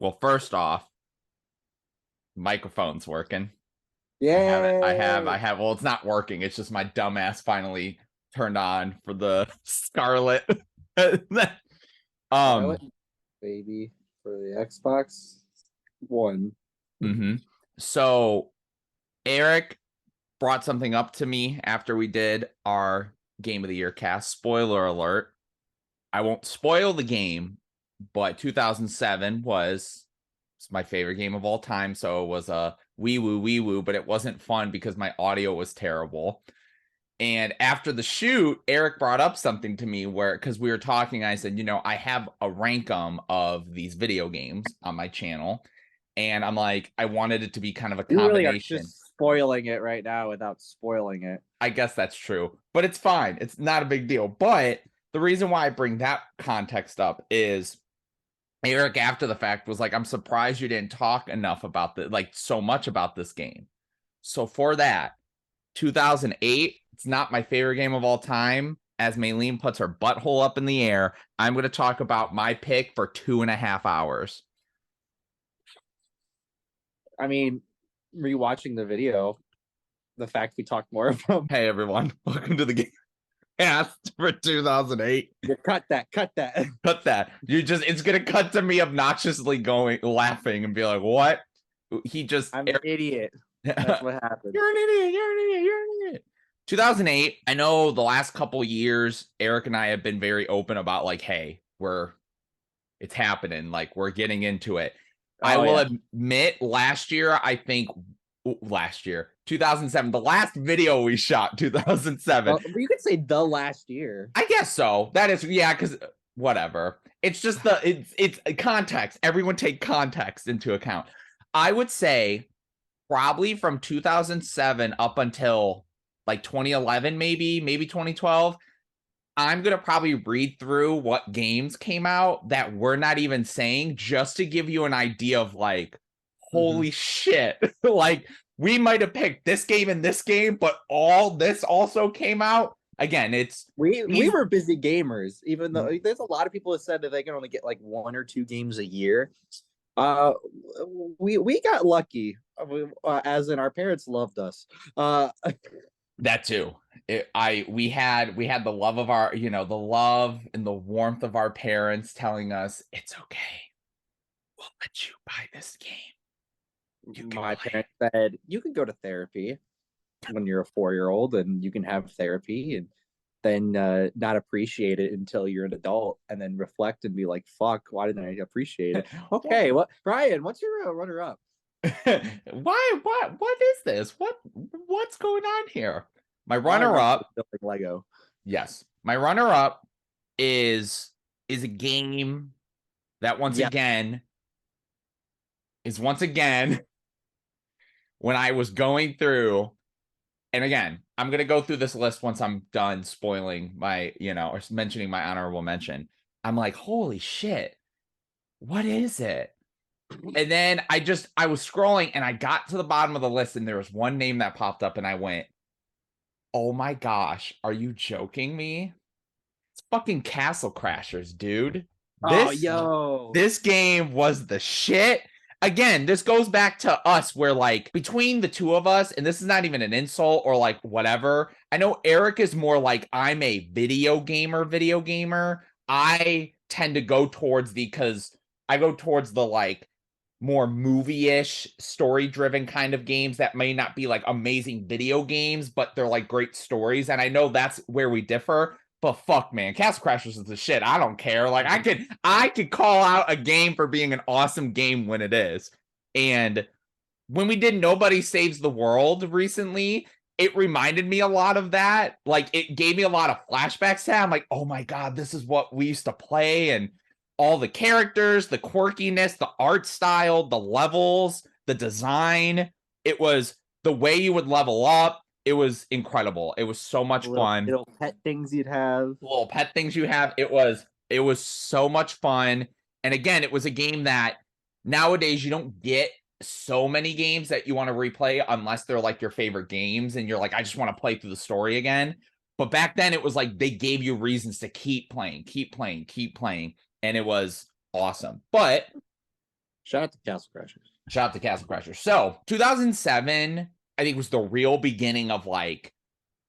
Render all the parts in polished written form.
Well, first off, microphone's working. Yay! I have. Well, it's not working. It's just my dumbass finally turned on for the Scarlet. I um. went baby for the Xbox One. hmm So Erik brought something up to me after we did our Game of the Year cast. Spoiler alert. I won't spoil the game, but 2007 was my favorite game of all time. So it was a wee woo, but it wasn't fun because my audio was terrible. And after the shoot, Erik brought up something to me where, because we were talking, I said, I have a rankum of these video games on my channel. And I'm like, I wanted it to be kind of a You really are combination. just spoiling it right now without spoiling it. I guess that's true, but it's fine. It's not a big deal. But the reason why I bring that context up is Erik, after the fact, was like, I'm surprised you didn't talk enough about so much about this game. So for that, 2008, it's not my favorite game of all time. As Maylene puts her butthole up in the air, I'm going to talk about my pick for 2.5 hours. I mean, rewatching the video, the fact we talked more about. Hey, everyone. Welcome to the game cast for 2008. Cut that. Cut that. Cut that. It's going to cut to me obnoxiously laughing and be like, what? I'm an idiot. That's what happened. You're an idiot. You're an idiot. You're an idiot. 2008. I know the last couple years, Erik and I have been very open about hey, it's happening. We're getting into it. I will admit, last year, 2007, the last video we shot, 2007. Well, you could say the last year. I guess so. That is, yeah, because whatever. It's just it's context. Everyone take context into account. I would say probably from 2007 up until 2011, maybe 2012. I'm going to probably read through what games came out that we're not even saying, just to give you an idea of holy shit. We might have picked this game and this game, but all this also came out. Again, we were busy gamers, even though there's a lot of people that said that they can only get 1 or 2 games a year. We got lucky, as in our parents loved us. That too. We had the love of our, the love and the warmth of our parents telling us it's okay. We'll let you buy this game. My parents said you can go to therapy when you're a 4-year-old, and you can have therapy, and then not appreciate it until you're an adult, and then reflect and be like, "Fuck, why didn't I appreciate it?" Okay, what, Brian? What's your runner-up? What is this? What's going on here? My runner-up, Lego. Yes, my runner-up is a game that once again when I was going through, and again, I'm gonna go through this list once I'm done spoiling my, or mentioning my honorable mention. I'm like, holy shit, what is it? And then I was scrolling and I got to the bottom of the list and there was one name that popped up and I went, oh my gosh, are you joking me? It's fucking Castle Crashers, dude. This game was the shit. Again, this goes back to us where between the two of us, and this is not even an insult or whatever. I know Erik is more I'm a video gamer. I tend to go towards because I go towards the more movie-ish, story-driven kind of games that may not be amazing video games, but they're great stories. And I know that's where we differ. But fuck, man, Castle Crashers is the shit. I don't care. I could call out a game for being an awesome game when it is. And when we did Nobody Saves the World recently, it reminded me a lot of that. It gave me a lot of flashbacks to that. I'm like, oh my God, this is what we used to play. And all the characters, the quirkiness, the art style, the levels, the design. It was the way you would level up. It was incredible. It was so much fun. Little pet things you'd have. Little pet things you have. It was so much fun. And again, it was a game that nowadays you don't get so many games that you want to replay unless they're your favorite games and you're I just want to play through the story again. But back then it was they gave you reasons to keep playing. And it was awesome. But Shout out to Castle Crashers. Shout out to Castle Crashers. So 2007, I think, was the real beginning of like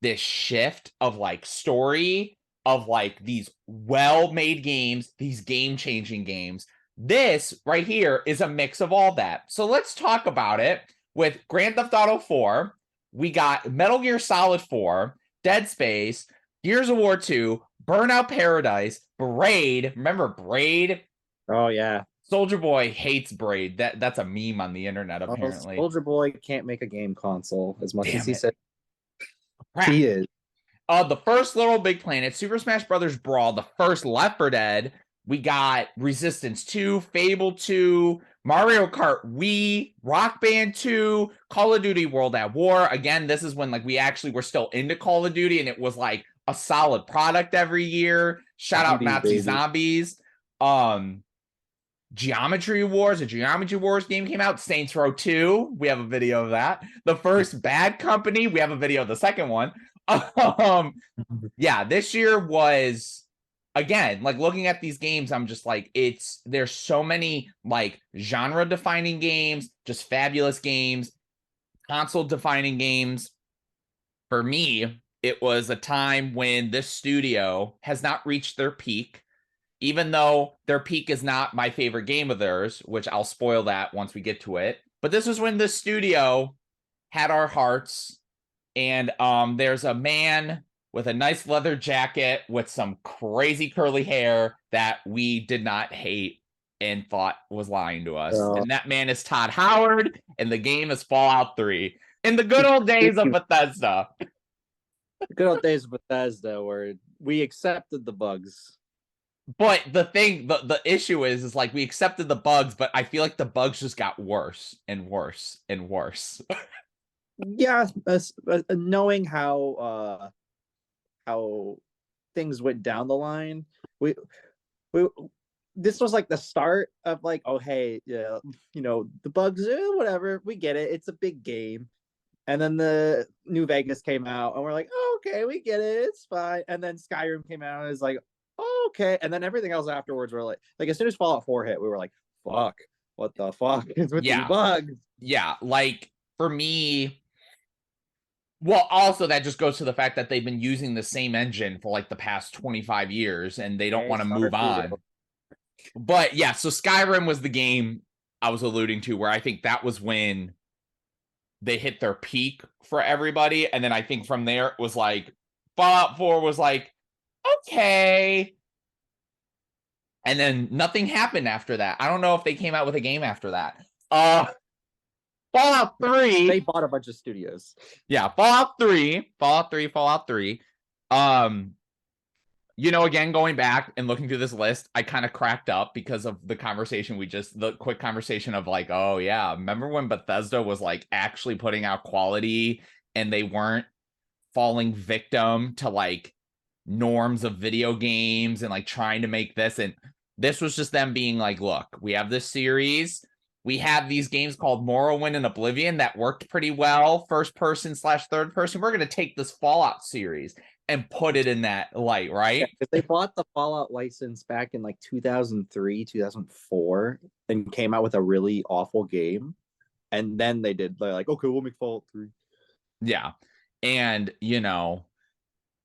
this shift of like story of like these well-made games, these game-changing games. This right here is a mix of all that. So let's talk about it. With Grand Theft Auto 4, we got Metal Gear Solid 4, Dead Space, Gears of War 2, Burnout Paradise, Braid. Remember Braid? Oh yeah. Soldier Boy hates Braid. That's a meme on the internet, Oh, apparently. Soldier Boy can't make a game console as much as Damn he it. said Crap. he is. The first Little Big Planet, Super Smash Brothers Brawl, the first Left 4 Dead. We got Resistance 2, Fable 2, Mario Kart Wii, Rock Band 2, Call of Duty World at War. Again, this is when like we actually were still into Call of Duty and it was like a solid product every year. Shout out Nazi Zombies. Geometry Wars, a Geometry Wars game came out. Saints Row 2, we have a video of that. The first Bad Company, we have a video of the second one. Yeah, this year was, again, like looking at these games, I'm just like, there's so many like genre defining games, just fabulous games, console defining games. For me, it was a time when this studio has not reached their peak, even though their peak is not my favorite game of theirs, which I'll spoil that once we get to it. But this was when the studio had our hearts. And there's a man with a nice leather jacket with some crazy curly hair that we did not hate and thought was lying to us. And that man is Todd Howard, and the game is Fallout 3. In the good old days of Bethesda. The good old days of Bethesda where we accepted the bugs. But the issue is like we accepted the bugs, but I feel like the bugs just got worse and worse and worse. Yeah, knowing how things went down the line, we this was like the start of like, oh hey, yeah, the bugs, whatever, we get it, it's a big game. And then the New Vegas came out and we're like, oh, okay, we get it, it's fine. And then Skyrim came out and it's like, oh, okay. And then everything else afterwards were like as soon as Fallout 4 hit, we were like, fuck, what the fuck is with these bugs? Yeah, like for me, well, also that just goes to the fact that they've been using the same engine for like the past 25 years and they don't want to move on. But yeah, so Skyrim was the game I was alluding to where I think that was when they hit their peak for everybody. And then I think from there it was like Fallout 4 was like, okay. And then nothing happened after that. I don't know if they came out with a game after that. Fallout 3. They bought a bunch of studios. Yeah, Fallout 3. Again, going back and looking through this list, I kind of cracked up because of the quick conversation of like, oh yeah, remember when Bethesda was like actually putting out quality and they weren't falling victim to like norms of video games and like trying to make this, and this was just them being like, look, we have this series, we have these games called Morrowind and Oblivion that worked pretty well, first person / third person, we're going to take this Fallout series and put it in that light, right? Yeah, because they bought the Fallout license back in like 2003, 2004 and came out with a really awful game. And then they're like, okay, we'll make Fallout 3. Yeah. And,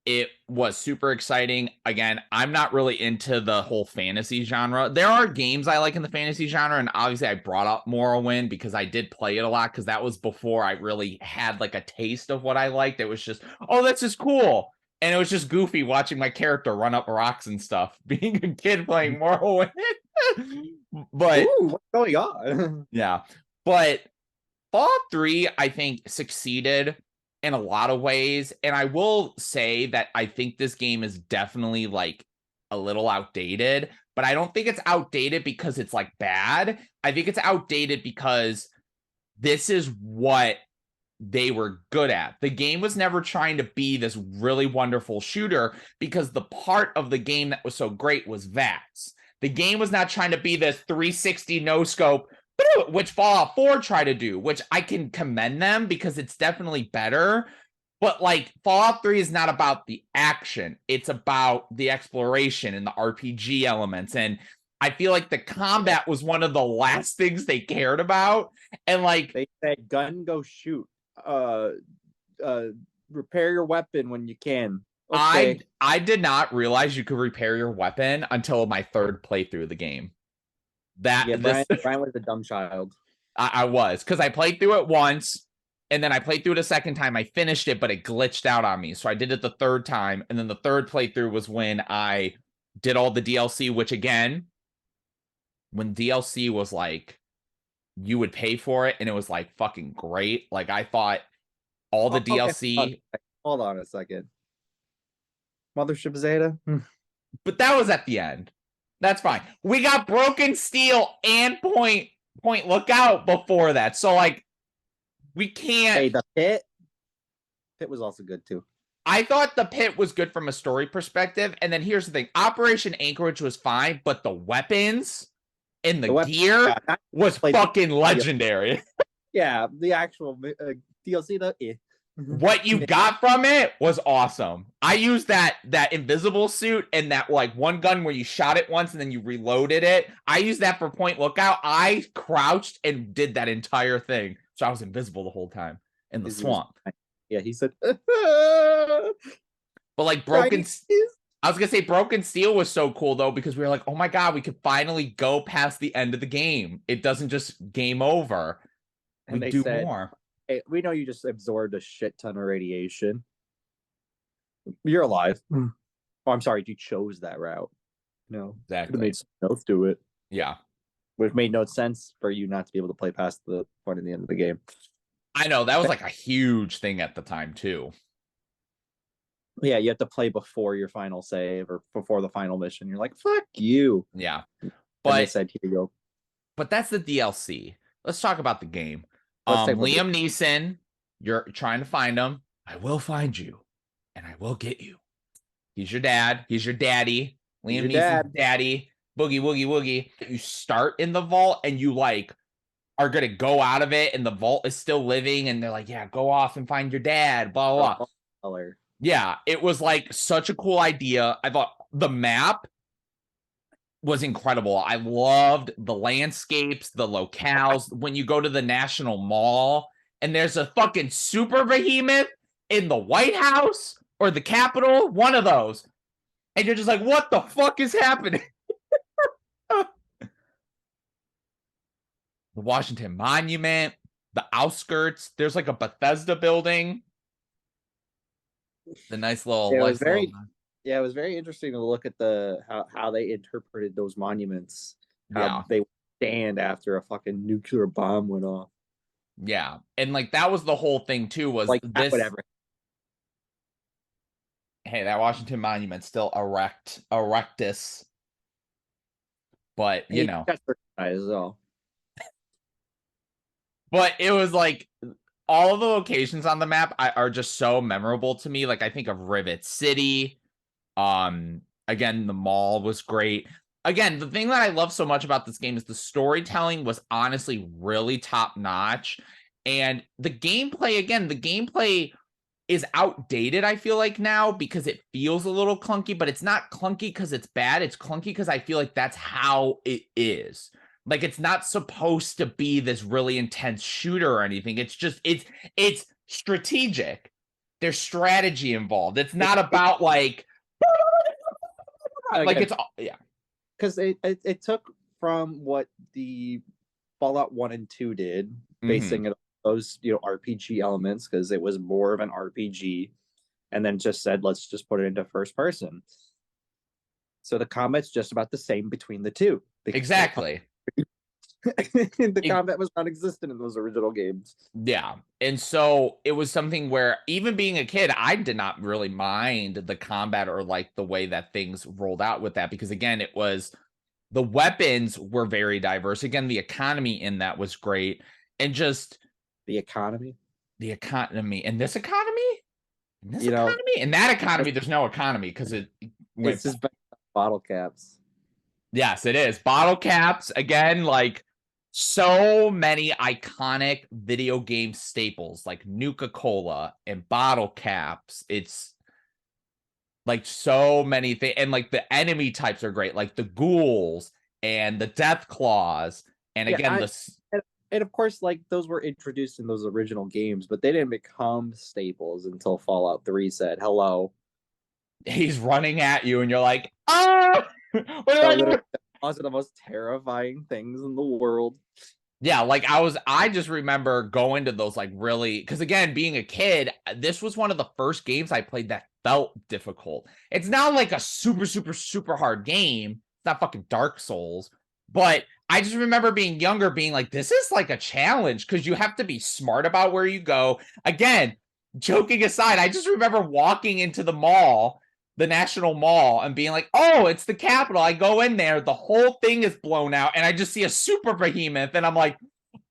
it was super exciting. Again, I'm not really into the whole fantasy genre. There are games I like in the fantasy genre, and obviously I brought up Morrowind because I did play it a lot because that was before I really had like a taste of what I liked. It was just, oh, that's just cool. And it was just goofy watching my character run up rocks and stuff, being a kid playing Morrowind. But ooh, what's going on? Yeah. But Fallout 3, I think, succeeded in a lot of ways. And I will say that I think this game is definitely like a little outdated, but I don't think it's outdated because it's like bad. I think it's outdated because this is what they were good at. The game was never trying to be this really wonderful shooter because the part of the game that was so great was VATS. The game was not trying to be this 360 no scope, which Fallout 4 tried to do, which I can commend them because it's definitely better. But like Fallout 3 is not about the action. It's about the exploration and the RPG elements. And I feel like the combat was one of the last things they cared about. And like They said, "Gun, go shoot. Uh, repair your weapon when you can." Okay. I did not realize you could repair your weapon until my third playthrough of the game. That Yeah, this Brian was a dumb child. I was, because I played through it once and then I played through it a second time. I finished it, but it glitched out on me. So I did it the third time. And then the third playthrough was when I did all the DLC, which again, when DLC was like, you would pay for it and it was like fucking great. Like I thought all the Okay, DLC, hold on a second. Mothership Zeta. but that was at the end. That's fine. We got Broken Steel and Point Lookout before that. So like we can't. Hey, the pit. Pit was also good too. I thought the pit was good from a story perspective. And then here's the thing. Operation Anchorage was fine, but the weapons and the gear was fucking legendary. Yeah, the actual DLC though. What you got from it was awesome. I used that invisible suit and that like one gun where you shot it once and then you reloaded it. I used that for Point Lookout. I crouched and did that entire thing. So I was invisible the whole time in the swamp. Yeah, he said. But like I was gonna say Broken Steel was so cool though, because we were like, oh my god, we could finally go past the end of the game. It doesn't just game over. And they said, more. Hey, we know you just absorbed a shit ton of radiation. You're alive. Oh, I'm sorry, you chose that route. No, exactly. Could have made something else do it. Yeah. Which made no sense for you not to be able to play past the point of the end of the game. I know, that was like a huge thing at the time too. Yeah, you have to play before your final save or before the final mission. You're like, fuck you. Yeah. But they said, here you go. But that's the DLC. Let's talk about the game. Liam Neeson, you're trying to find him. I will find you, and I will get you. He's your dad. He's your daddy. Liam Neeson's daddy. Boogie, woogie, woogie. You start in the vault, and you like are gonna go out of it, and the vault is still living, and they're like, "Yeah, go off and find your dad." Blah blah blah. Yeah, it was like such a cool idea. I thought the map was incredible. I loved the landscapes, the locales. When you go to the National Mall and there's a fucking super behemoth in the White House or the Capitol, one of those. And you're just like, what the fuck is happening? The Washington Monument, the outskirts. There's like a Bethesda building. The nice little... Yeah, it was very interesting to look at how they interpreted those monuments. How they stand after a fucking nuclear bomb went off. Yeah, and like that was the whole thing too. Was like this? Whatever. Hey, that Washington Monument still erectus, but you know. As well. But it was like all of the locations on the map are just so memorable to me. Like I think of Rivet City. Again, the mall was great. Again, the thing that I love so much about this game is the storytelling was honestly really top notch. And the gameplay is outdated, I feel like now, because it feels a little clunky, but it's not clunky because it's bad. It's clunky because I feel like that's how it is. Like it's not supposed to be this really intense shooter or anything. It's just, it's strategic. There's strategy involved. It's not about like it's because it took from what the Fallout 1 and 2 did, basing it on those RPG elements, because it was more of an RPG, and then just said let's just put it into first person. So the combat's just about the same between the two. Exactly. The combat was non-existent in those original games. Yeah. And so it was something where even being a kid, I did not really mind the combat or like the way that things rolled out with that, because again, it was the weapons were very diverse. Again, the economy in that was great. And just the economy in this economy, in that economy, there's no economy because it's just bottle caps. Yes, it is. Bottle caps, again, like so many iconic video game staples like Nuka-Cola and bottle caps. It's like so many things. And like the enemy types are great, like the ghouls and the death claws, and Yeah, again and of course, like those were introduced in those original games, but they didn't become staples until Fallout 3 said, "Hello." he's running at you, and you're like, ah, what do So I literally, do? those are the most terrifying things in the world. Yeah, like I just remember going to those like really, because again, being a kid, this was one of the first games I played that felt difficult. It's not like a super, super, super hard game. It's not fucking Dark Souls, but I just remember being younger, being like, this is like a challenge because you have to be smart about where you go. Again, joking aside, I just remember walking into the mall, the National Mall, and being like, oh, it's the Capitol. I go in there, the whole thing is blown out, and I just see a super behemoth, and I'm like,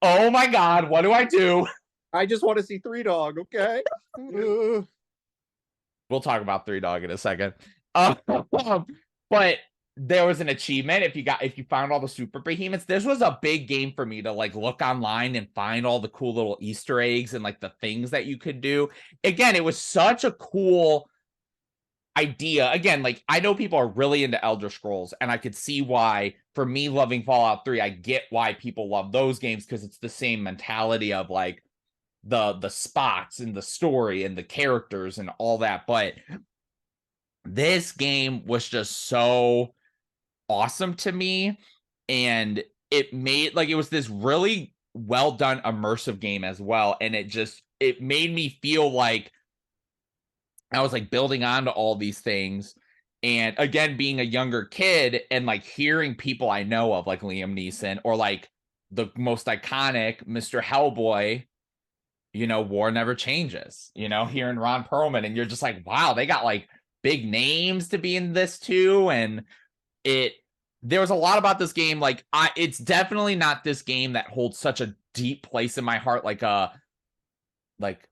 oh my God, what do I do? I just want to see Three Dog, okay? We'll talk about Three Dog in a second. But there was an achievement if you found all the super behemoths. This was a big game for me to like look online and find all the cool little Easter eggs and like the things that you could do. Again, it was such a cool idea. Again, like I know people are really into Elder Scrolls, and I could see why. For me, loving Fallout 3, I get why people love those games because it's the same mentality of like the spots and the story and the characters and all that. But this game was just so awesome to me, and it made like it was this really well done immersive game as well, and it made me feel like I was like building onto all these things. And again, being a younger kid and like hearing people I know of, like Liam Neeson or like the most iconic Mr. Hellboy, War Never Changes, hearing Ron Perlman, and you're just like, wow, they got like big names to be in this too. And it, there was a lot about this game. Like, it's definitely not this game that holds such a deep place in my heart, like the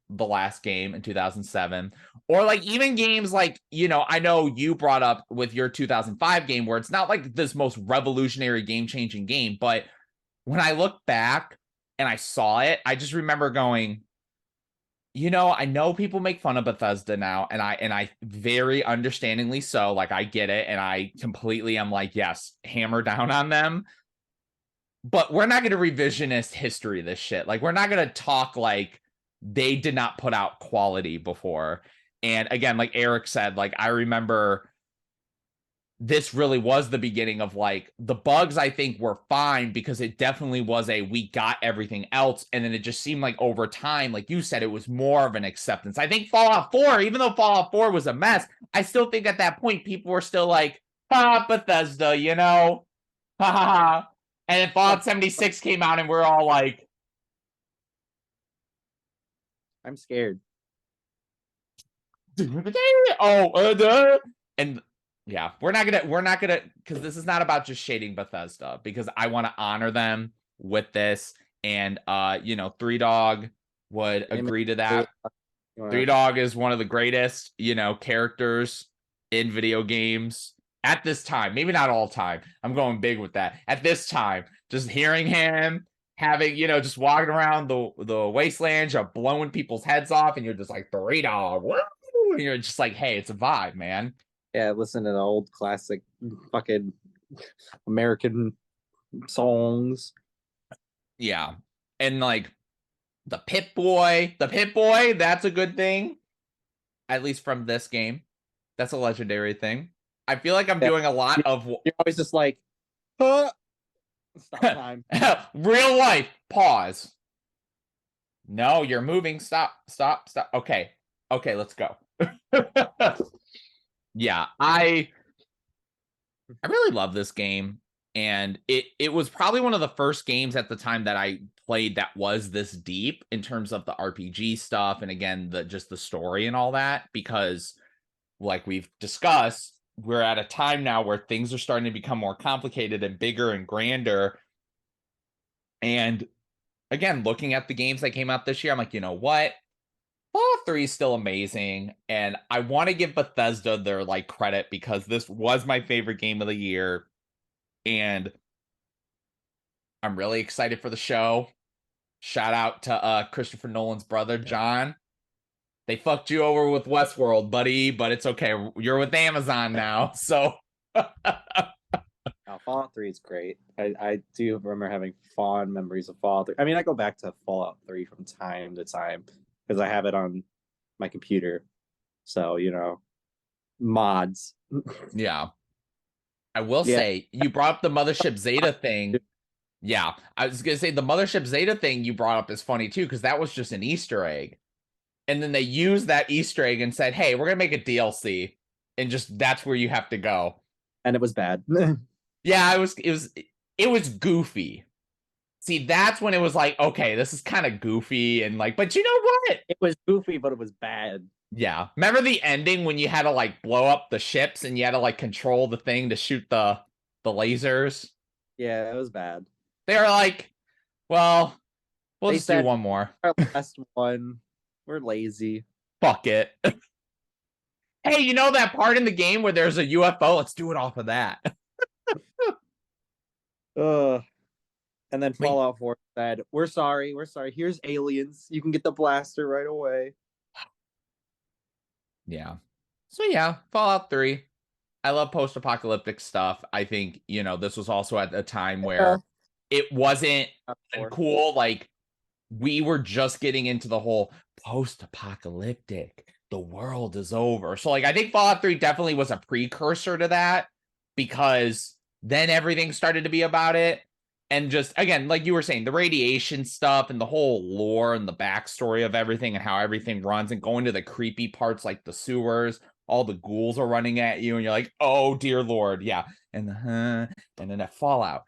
last game in 2007, or like even games like, I know you brought up with your 2005 game where it's not like this most revolutionary game changing game, but when I look back and I saw it, I just remember going, I know people make fun of Bethesda now, and I very understandingly so, like I get it, and I completely am like, yes, hammer down on them, but we're not going to revisionist history this shit. Like, we're not going to talk like they did not put out quality before. And again, like Erik said, like I remember this really was the beginning of like the bugs. I think were fine because it definitely was we got everything else, and then it just seemed like over time, like you said, it was more of an acceptance. I think Fallout 4, even though Fallout 4 was a mess, I still think at that point people were still like, Bethesda, ha ha ha. And then Fallout 76 came out, and we're all like, I'm scared. oh, and yeah, we're not gonna, because this is not about just shading Bethesda, because I want to honor them with this. And Three Dog would agree to that. Three Dog is one of the greatest, characters in video games at this time. Maybe not all time. I'm going big with that. At this time, just hearing him having, just walking around the wasteland, just blowing people's heads off, and you're just like, Three Dog, woo! And you're just like, hey, it's a vibe, man. Yeah, listen to the old classic fucking American songs. Yeah. And like the Pit Boy, that's a good thing, at least from this game. That's a legendary thing. I feel like I'm Yeah. doing a lot of You're always just like, huh? Stop time. real life. Pause. No, you're moving. Stop, stop, stop. Okay. Okay, let's go. Yeah, I really love this game. And it was probably one of the first games at the time that I played that was this deep in terms of the RPG stuff, and again, just the story and all that, because like we've discussed, we're at a time now where things are starting to become more complicated and bigger and grander. And again, looking at the games that came out this year, I'm like, you know what? Fallout 3 is still amazing, and I want to give Bethesda their like credit because this was my favorite game of the year, and I'm really excited for the show. Shout out to Christopher Nolan's brother, John. They fucked you over with Westworld, buddy, but it's okay. You're with Amazon now, so Oh Fallout 3 is great. I do remember having fond memories of Fallout 3. I mean, I go back to Fallout 3 from time to time because I have it on my computer. So, mods. Yeah. I will Yeah. say, you brought up the Mothership Zeta thing. Yeah, I was gonna say the Mothership Zeta thing you brought up is funny too, because that was just an Easter egg. And then they used that Easter egg and said, hey, we're gonna make a DLC. And just that's where you have to go. And it was bad. Yeah, it was goofy. See, that's when it was like, okay, this is kind of goofy and like, but you know what? It was goofy, but it was bad. Yeah. Remember the ending when you had to like blow up the ships and you had to like control the thing to shoot the lasers? Yeah, it was bad. They were like, well, we'll They just do said one more. our last one. We're lazy. Fuck it. Hey, you know that part in the game where there's a UFO? Let's do it off of that. Ugh. And then Wait. Fallout 4 said, we're sorry. Here's aliens. You can get the blaster right away. Yeah. So yeah, Fallout 3. I love post-apocalyptic stuff. I think, this was also at a time where it wasn't cool. Like, we were just getting into the whole post-apocalyptic. The world is over. So, like, I think Fallout 3 definitely was a precursor to that because then everything started to be about it. And just, again, like you were saying, the radiation stuff and the whole lore and the backstory of everything and how everything runs and going to the creepy parts like the sewers, all the ghouls are running at you and you're like, oh, dear Lord. Yeah. And then that Fallout.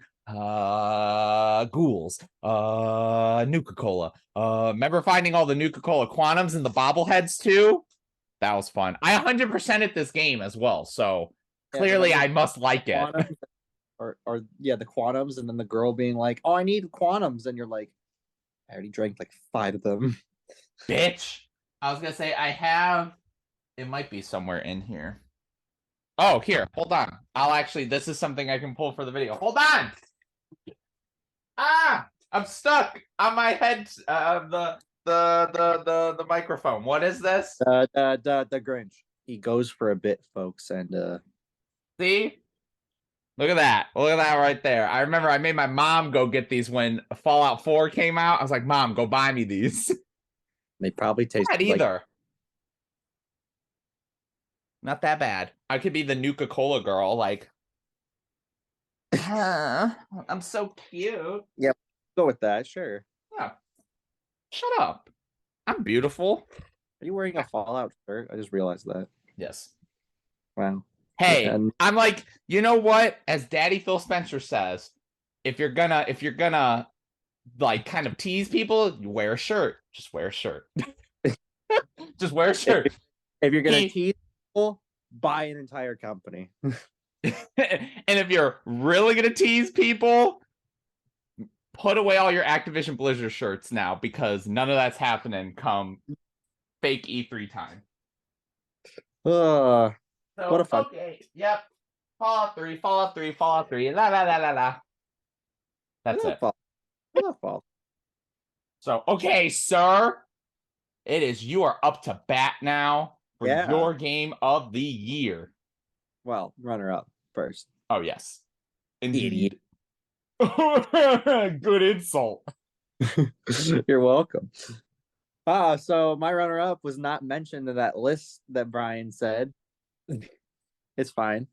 Ghouls, Nuka-Cola. Remember finding all the Nuka-Cola quantums and the bobbleheads too? That was fun. I 100% at this game as well, so clearly I must like it. Or the quantums, and then the girl being like, oh, I need quantums, and you're like, I already drank like 5 of them. Bitch. I was gonna say it might be somewhere in here. Oh, here, hold on. This is something I can pull for the video. Hold on. I'm stuck on my head. The microphone. What is this? The Grinch. He goes for a bit, folks, and see, look at that. Look at that right there. I remember I made my mom go get these when Fallout 4 came out. I was like, Mom, go buy me these. They probably taste Not either. Not that bad. I could be the Nuka-Cola girl, like, I'm so cute. Yep, go with that, sure. Yeah. Shut up. I'm beautiful. Are you wearing a Fallout shirt? I just realized that. Yes. Wow. Hey, and I'm like, you know what? As Daddy Phil Spencer says, if you're gonna like kind of tease people, you wear a shirt. Just wear a shirt. Just wear a shirt. If you're gonna tease people, buy an entire company. And if you're really gonna tease people, put away all your Activision Blizzard shirts now because none of that's happening come fake E3 time. So, what a fun. Okay, yep. Fallout 3, Fallout 3, Fallout 3, la la la la la. That's it. So, okay, sir. You are up to bat now for your game of the year. Well, runner up first. Oh, yes. Indeed. Good insult. You're welcome. So my runner up was not mentioned in that list that Brian said. It's fine.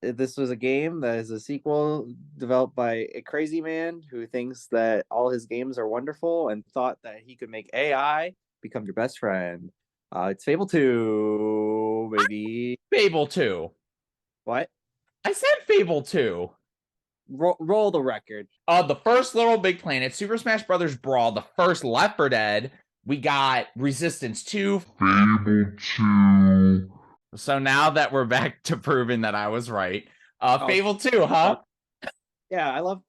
This was a game that is a sequel developed by a crazy man who thinks that all his games are wonderful and thought that he could make AI become your best friend. It's Fable 2, baby. Fable 2. What? I said Fable 2. Roll the record. The first Little Big Planet, Super Smash Brothers Brawl, the first Left 4 Dead. We got Resistance 2. Fable 2. So now that we're back to proving that I was right, Fable 2, huh? Yeah, I love.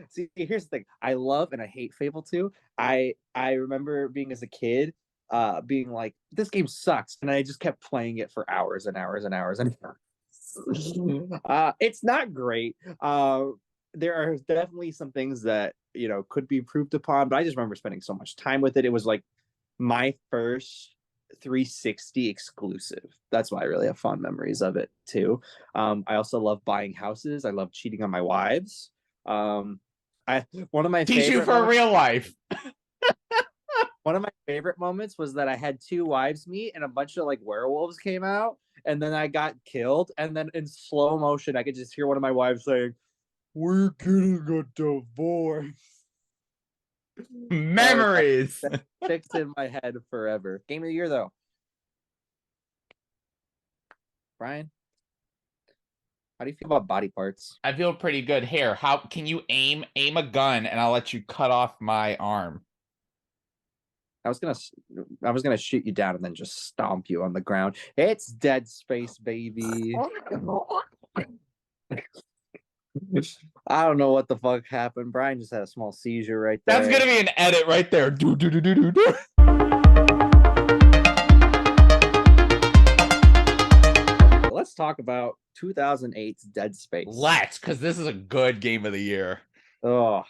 See, here's the thing. I love and I hate Fable 2. I remember being as a kid, being like, this game sucks, and I just kept playing it for hours and hours and hours and hours. It's not great. There are definitely some things that could be improved upon, but I just remember spending so much time with it. It was like my first 360 exclusive. That's why I really have fond memories of it too. I also love buying houses. I love cheating on my wives. One of my Teach you favorite for real life. one of my favorite moments was that I had two wives meet and a bunch of like werewolves came out, and then I got killed, and then in slow motion I could just hear one of my wives saying, "We're getting a divorce." Memories. That sticks in my head forever. Game of the year though, Brian. How do you feel about body parts? I feel pretty good. Here, how can you aim a gun and I'll let you cut off my arm? I was gonna shoot you down and then just stomp you on the ground. It's Dead Space, baby. I don't know what the fuck happened. Brian just had a small seizure right there. That's gonna be an edit right there. Do do do do do do. Let's talk about 2008's Dead Space. Let's, because this is a good game of the year. Oh,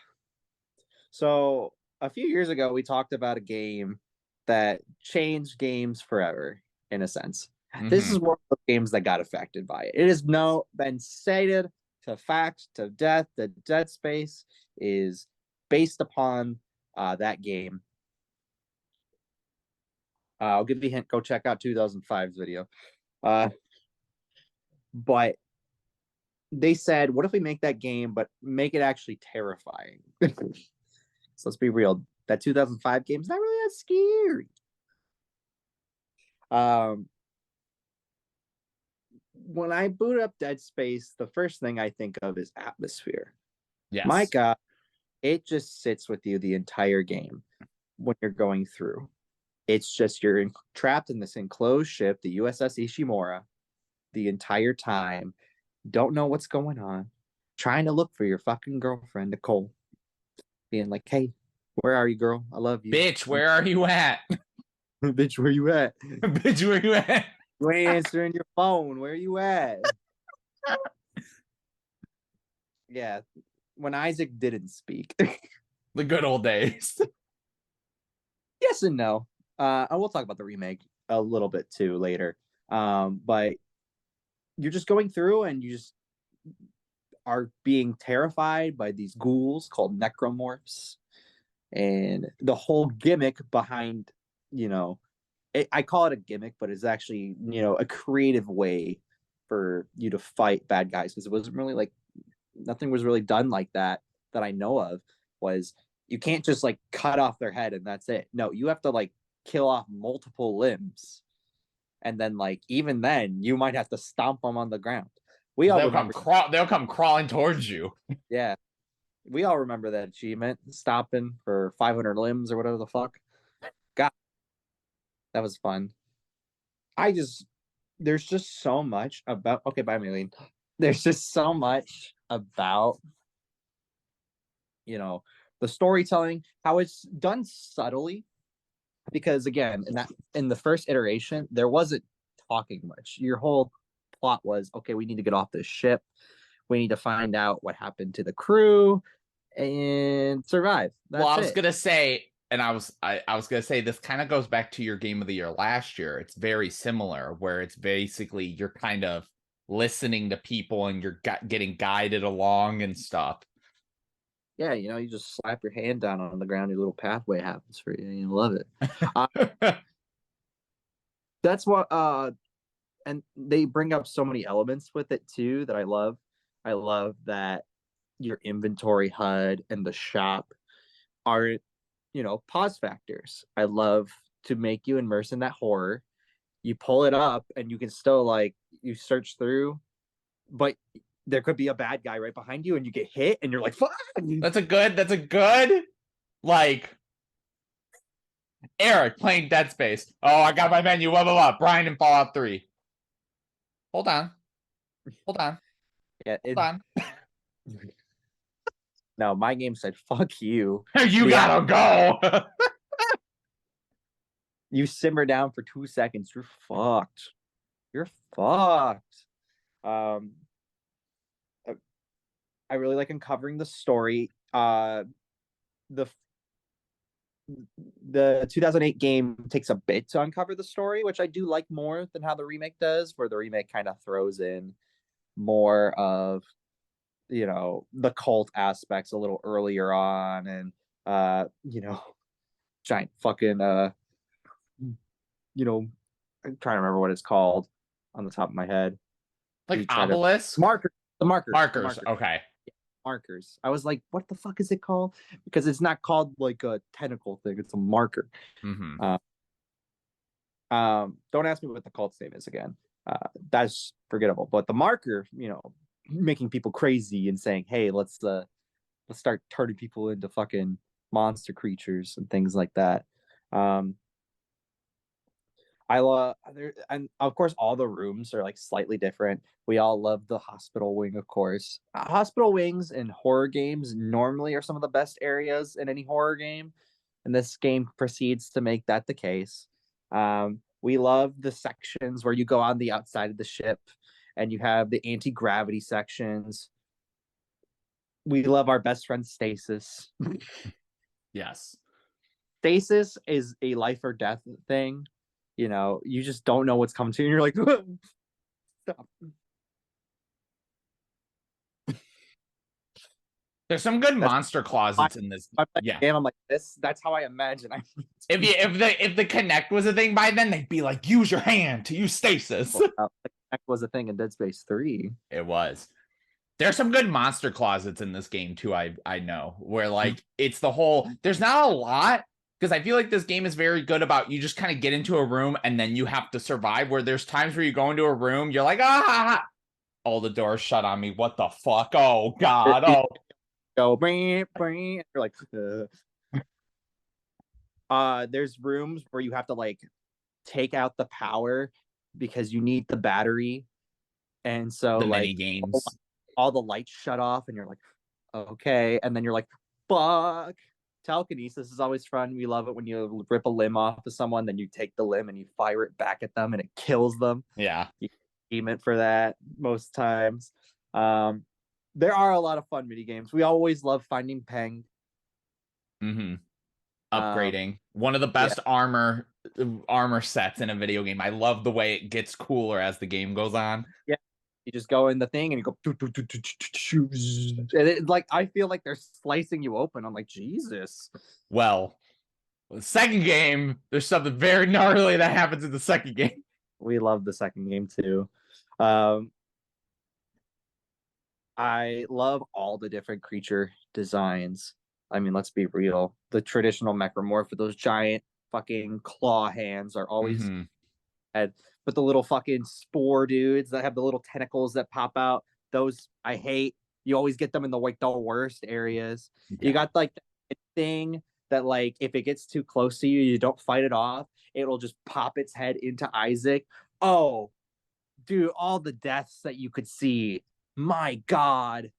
so a few years ago we talked about a game that changed games forever, in a sense. This is one of the games that got affected by it. It has been stated to fact, to death, that Dead Space is based upon that game. I'll give you a hint. Go check out 2005's video. But they said, what if we make that game, but make it actually terrifying? So let's be real. That 2005 game is not really that scary. When I boot up Dead Space, the first thing I think of is atmosphere. Yes. My God, it just sits with you the entire game when you're going through. It's just you're trapped in this enclosed ship, the USS Ishimura, the entire time. Don't know what's going on. Trying to look for your fucking girlfriend, Nicole. Being like, hey, where are you, girl? I love you. Bitch, where are you at? Bitch, where you at? Bitch, where you at? You ain't answering your phone. Where you at? Yeah, when Isaac didn't speak. The good old days. Yes and no. And we'll talk about the remake a little bit too later. But you're just going through and you just are being terrified by these ghouls called necromorphs. And the whole gimmick behind, I call it a gimmick, but it's actually, a creative way for you to fight bad guys, because it wasn't really like, nothing was really done like that I know of. Was you can't just like cut off their head and that's it. No, you have to like kill off multiple limbs, and then like even then you might have to stomp them on the ground. They'll come crawling towards you. Yeah, we all remember that achievement, stomping for 500 limbs or whatever the fuck. God, that was fun. There's just so much about. Okay, bye, Maylene. There's just so much about the storytelling, how it's done subtly, because again, in the first iteration there wasn't talking much. Your whole plot was, okay, we need to get off this ship, we need to find out what happened to the crew and survive. That's I was it. gonna say, and I was gonna say, this kind of goes back to your game of the year last year. It's very similar, where it's basically you're kind of listening to people and you're getting guided along and stuff. Yeah, you just slap your hand down on the ground, your little pathway happens for you, and you love it. That's what and they bring up so many elements with it too that I love. I love that your inventory HUD and the shop are, pause factors. I love to make you immerse in that horror. You pull it up and you can still like you search through, but there could be a bad guy right behind you and you get hit and you're like, fuck. That's a good like Erik playing Dead Space. Oh, I got my menu. Blah blah blah. Brian in Fallout 3. Hold on. Yeah, Hold on. No, my game said fuck you. You gotta go. You simmer down for 2 seconds, you're fucked. You're fucked. I really like uncovering the story. The the 2008 game takes a bit to uncover the story, which I do like more than how the remake does, where the remake kind of throws in more of, you know, the cult aspects a little earlier on, and you know, giant fucking you know, I'm trying to remember what it's called on the top of my head. Like You try to obelisk? marker the markers. The Markers. markers. Okay. Markers. I was like, what the fuck is it called? Because it's not called like a tentacle thing, it's a marker. Mm-hmm. Don't ask me what the cult's name is again. That's forgettable. But the marker, you know, making people crazy and saying, "Hey, let's start turning people into fucking monster creatures and things like that." I love there, and of course, all the rooms are like slightly different. We all love the hospital wing, of course. Hospital wings in horror games normally are some of the best areas in any horror game, and this game proceeds to make that the case. We love the sections where you go on the outside of the ship and you have the anti-gravity sections. We love our best friend Stasis. Yes. Stasis is a life or death thing. You know, you just don't know what's coming to you. And you're like, stop. There's some good That's monster closets in this. I'm like, Yeah. damn, I'm like this. That's how I imagine. If the Connect was a thing by then, they'd be like, use your hand to use stasis. That was a thing in Dead Space 3. It was. There's some good monster closets in this game too. I know where like it's the whole. There's not a lot because I feel like this game is very good about you just kind of get into a room and then you have to survive. Where there's times where you go into a room, you're like all the doors shut on me. What the fuck? Oh god. Oh. Go, bring, you're like, there's rooms where you have to like take out the power because you need the battery, and so The like mini games. all the lights shut off, and you're like, okay, and then you're like, fuck. Telekinesis is always fun. We love it when you rip a limb off of someone, then you take the limb and you fire it back at them, and it kills them. Yeah. You aim it for that most times. There are a lot of fun mini games. We always love finding Peng. Mm-hmm. Upgrading. One of the best armor sets in a video game. I love the way it gets cooler as the game goes on. Yeah. You just go in the thing and you go, and it, like, I feel like they're slicing you open. I'm like, Jesus. Well, the second game, there's something very gnarly that happens in the second game. We love the second game too. I love all the different creature designs. I mean, let's be real. The traditional Mechamorph with those giant fucking claw hands are always had, but the little fucking spore dudes that have the little tentacles that pop out, those I hate. You always get them in the like the worst areas. Yeah. You got like that thing that like if it gets too close to you, you don't fight it off, it'll just pop its head into Isaac. Oh, dude, all the deaths that you could see. My God,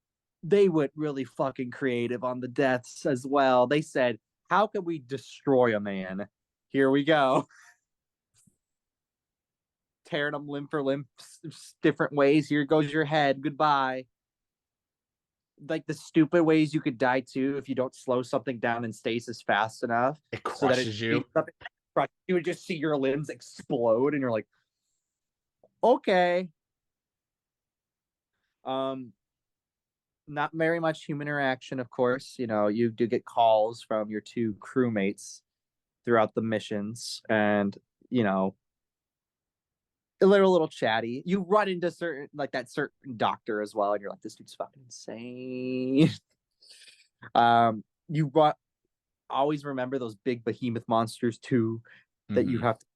they went really fucking creative on the deaths as well. They said, how can we destroy a man? Here we go. Tearing them limb for limb, different ways. Here goes your head. Goodbye. Like the stupid ways you could die too if you don't slow something down in stasis fast enough. It crushes you. You would just see your limbs explode, and you're like, okay. Not very much human interaction, of course. You know, you do get calls from your two crewmates throughout the missions, and you know, a little chatty. You run into certain like that certain doctor as well, and you're like, this dude's fucking insane. You always remember those big behemoth monsters too, that you have to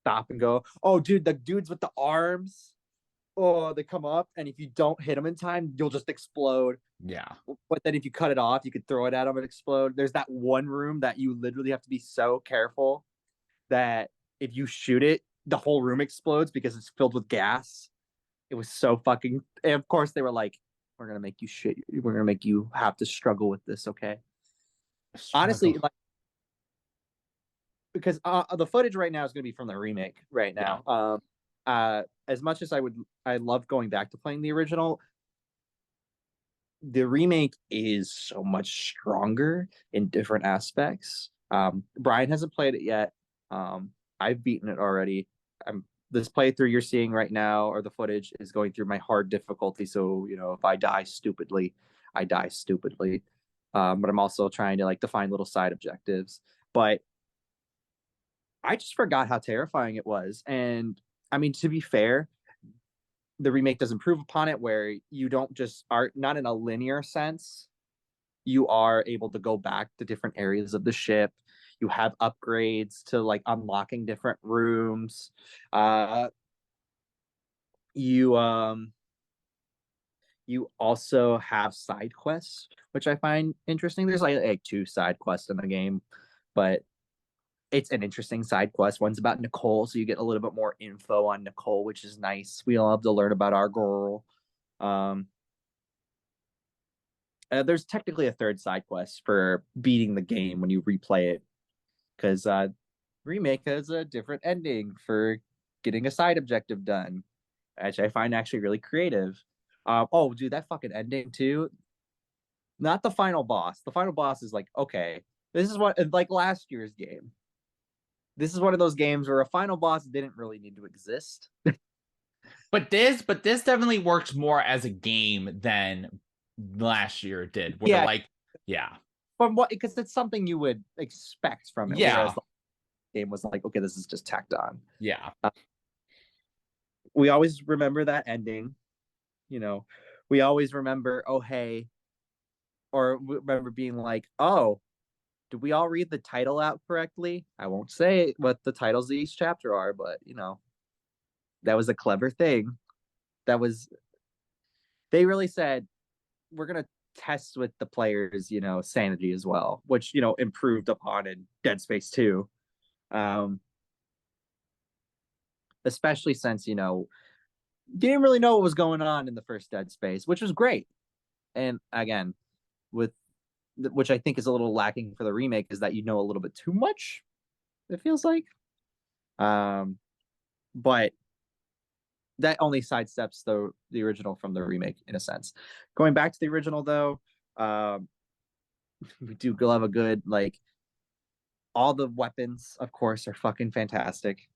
stop and go, oh, dude, the dudes with the arms. Oh, they come up, and if you don't hit them in time, you'll just explode. Yeah. But then if you cut it off, you could throw it at them and explode. There's that one room that you literally have to be so careful that if you shoot it, the whole room explodes because it's filled with gas. It was so fucking. And of course, they were like, "We're gonna make you shit. We're gonna make you have to struggle with this." Okay. Honestly, like, because the footage right now is gonna be from the remake right now. Yeah. As much as I love going back to playing the original. The remake is so much stronger in different aspects. Brian hasn't played it yet. I've beaten it already. This playthrough you're seeing right now, or the footage, is going through my hard difficulty. So, if I die stupidly, I die stupidly. But I'm also trying to define little side objectives. But I just forgot how terrifying it was. And I mean, to be fair, the remake does improve upon it, where you don't just are not in a linear sense. You are able to go back to different areas of the ship. You have upgrades to unlocking different rooms. You you also have side quests, which I find interesting. There's like 2 side quests in the game, but it's an interesting side quest. One's about Nicole, so you get a little bit more info on Nicole, which is nice. We all have to learn about our girl. There's technically a 3rd side quest for beating the game when you replay it, because remake has a different ending for getting a side objective done, which I find actually really creative. Oh, dude, that fucking ending too. Not the final boss. The final boss is okay, this is what last year's game. This is one of those games where a final boss didn't really need to exist. But this definitely works more as a game than last year did. Where Yeah, from what, because it's something you would expect from it. Yeah. Whereas the game was okay, this is just tacked on. Yeah. We always remember that ending. We always remember, oh hey, or remember being oh, did we all read the title out correctly? I won't say what the titles of each chapter are, but that was a clever thing. They really said, we're gonna test with the players, sanity as well, which improved upon in Dead Space 2. Especially since didn't really know what was going on in the first Dead Space, which was great. And again, with which I think is a little lacking for the remake, is that a little bit too much. It feels like, but that only sidesteps the original from the remake in a sense. Going back to the original though, we do love a good all the weapons, of course, are fucking fantastic.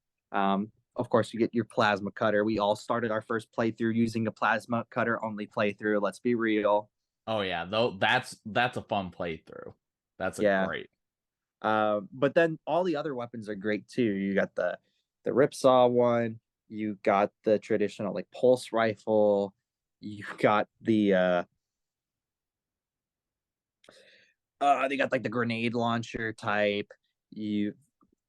Of course, you get your plasma cutter. We all started our first playthrough using a plasma cutter only playthrough. Let's be real. Oh yeah, though that's a fun playthrough. That's great. But then all the other weapons are great too. You got the ripsaw one. You got the traditional pulse rifle. You got the they got the grenade launcher type.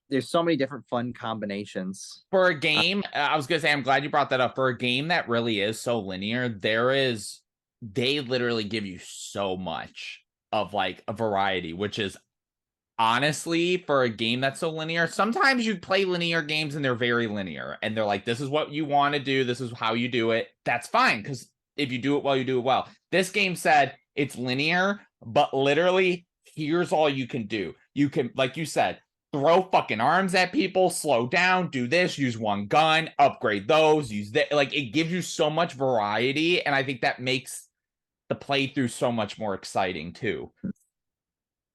There's so many different fun combinations. For a game, I was gonna say, I'm glad you brought that up. For a game that really is so linear, they literally give you so much of a variety, which is honestly, for a game that's so linear, sometimes you play linear games and they're very linear and they're this is what you want to do, this is how you do it. That's fine, because if you do it well, you do it well. This game said it's linear, but literally, here's all you can do. You can, like you said, throw fucking arms at people, slow down, do this, use one gun, upgrade those, use that. It gives you so much variety, and I think that makes the playthrough so much more exciting too.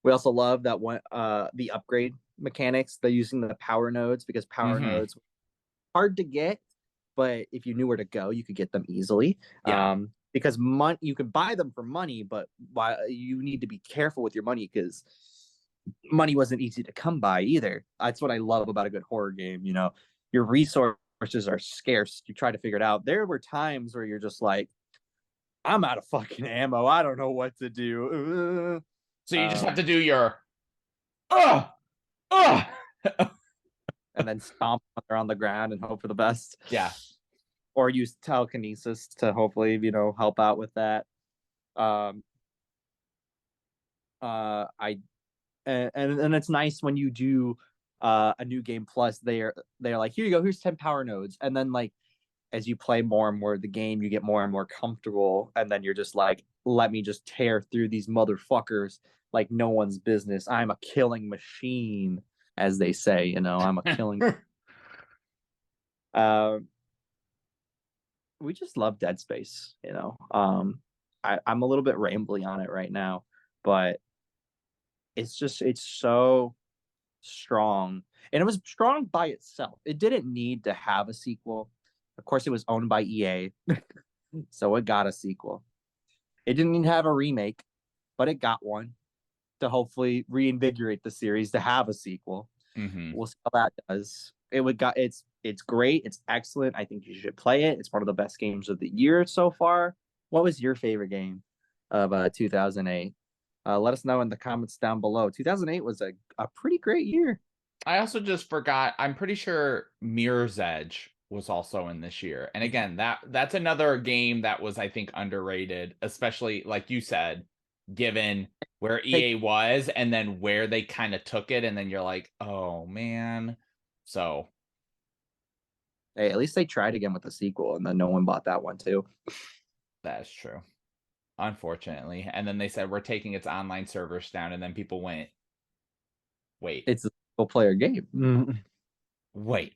We also love that one, the upgrade mechanics. They're using the power nodes, because power nodes hard to get, but if you knew where to go, you could get them easily. Yeah. Because you can buy them for money, but you need to be careful with your money, because money wasn't easy to come by either. That's what I love about a good horror game. Your resources are scarce. You try to figure it out. There were times where you're just I'm out of fucking ammo. I don't know what to do. So you just have to do your and then stomp on the ground and hope for the best. Yeah. Or use telekinesis to hopefully, help out with that. And it's nice when you do a new game plus, they're like, here you go, here's 10 power nodes. And then as you play more and more of the game, you get more and more comfortable, and then you're just let me just tear through these motherfuckers like no one's business. I'm a killing machine, as they say. I'm a killing. We just love Dead Space. I'm a little bit rambly on it right now, but it's so strong, and it was strong by itself. It didn't need to have a sequel. Of course, it was owned by EA, so it got a sequel. It didn't even have a remake, but it got one to hopefully reinvigorate the series to have a sequel. We'll see how that does. It's great. It's excellent. I think you should play it. It's one of the best games of the year so far. What was your favorite game of 2008? Let us know in the comments down below. 2008 was a pretty great year. I also just forgot, I'm pretty sure Mirror's Edge was also in this year. And again, that's another game that was, I think, underrated, especially like you said, given where EA was and then where they kind of took it, and then you're like, oh man. So hey, at least they tried again with the sequel, and then no one bought that one too. that's true, unfortunately. And then they said we're taking its online servers down, and then people went, wait, it's a single player game. Wait.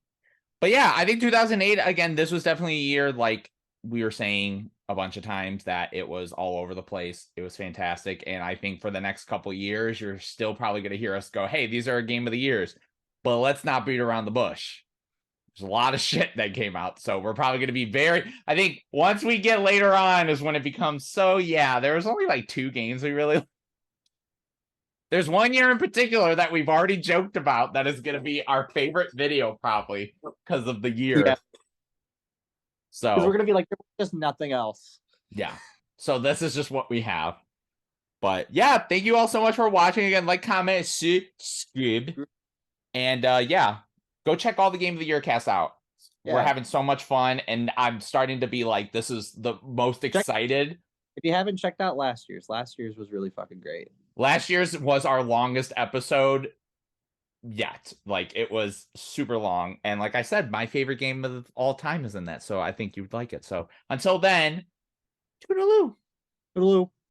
But yeah, I think 2008, again, this was definitely a year, like we were saying a bunch of times, that it was all over the place. It was fantastic. And I think for the next couple years, you're still probably going to hear us go, hey, these are our game of the years. But let's not beat around the bush. There's a lot of shit that came out. So we're probably going to be I think once we get later on is when it becomes so, yeah, there was only like 2 games we really. There's one year in particular that we've already joked about that is going to be our favorite video probably because of the year. Yeah. So we're going to be like, there's just nothing else. Yeah. So this is just what we have. But yeah, thank you all so much for watching. Again, like, comment, subscribe. And yeah, go check all the Game of the Year casts out. Yeah. We're having so much fun, and I'm starting to be like, this is the most excited. If you haven't checked out last year's was really fucking great. Last year's was our longest episode yet. Like, it was super long. And like I said, my favorite game of all time is in that. So I think you'd like it. So until then, toodaloo. Toodaloo.